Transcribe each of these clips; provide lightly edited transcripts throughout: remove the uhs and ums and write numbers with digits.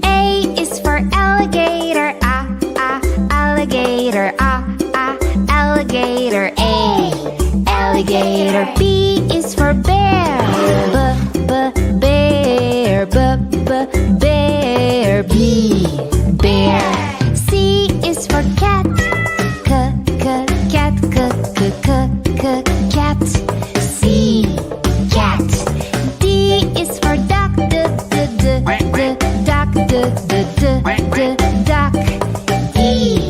A is for alligator, alligator, alligator, A, alligator. B is for bear, bear, bear, B, bear. C is for cat, cat, cat, C, cat. D is for duck, duck, duck, E,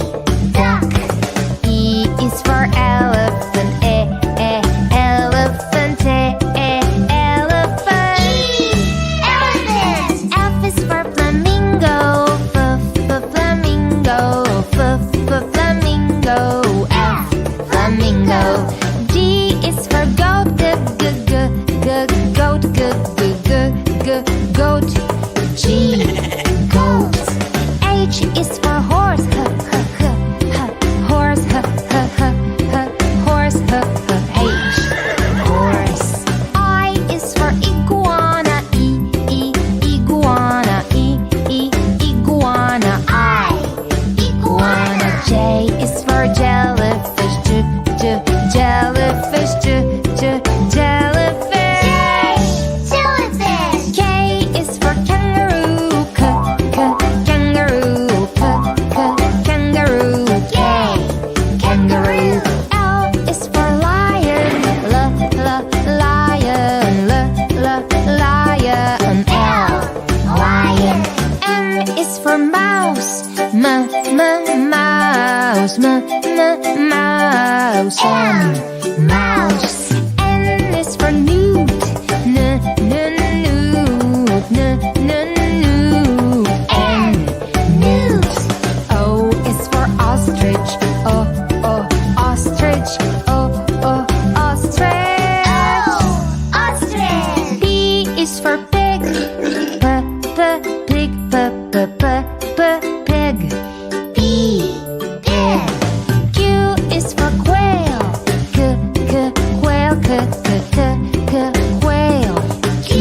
duck. E is for elephant, elephant, elephant. Elephant. F is for flamingo, flamingo, flamingo, F, flamingo. G is for goat, goat, goat, G, goat. H is for horse, horse, horse, H, horse. I is for iguana, iguana, iguana, I, iguana. J is for jellyfish, jellyfish, jellyfish. K is for kangaroo, kangaroo, kangaroo, K, kangaroo. L is for lion, lion, lion, L, lion. M is for mouse, mouse, mouse, M, mouse. N is for newt, newt, N, newt. O is for ostrich, ostrich, ostrich, ostrich. P is for pig, pig, pig, P, pig. Q is for quail, quail, quail, Q,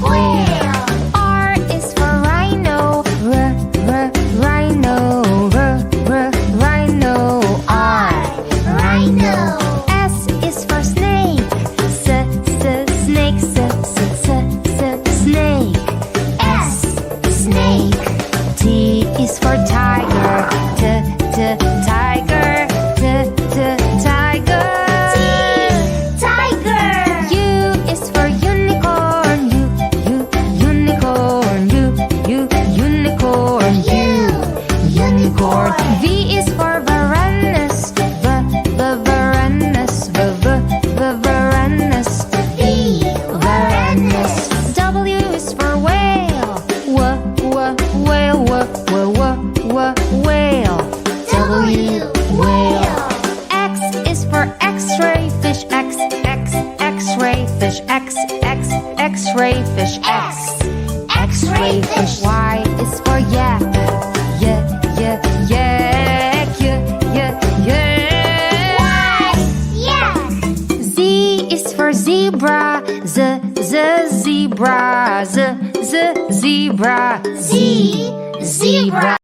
quail. R is for rhino, rhino, rhino, R, rhino. S is for snake, snake, snake, S, snake. T is for tiger, tiger, tiger, tiger. U is for unicorn, unicorn, unicorn, unicorn. V is for varanus, varanus, varanus, V, varanus. W is for whale, whale, whale, W, whale. X is for x-ray fish, x-ray fish, x-ray fish, x-ray fish. Y is for yak, yak, yak. Z is for zebra, zebra, zebra, Z, zebra.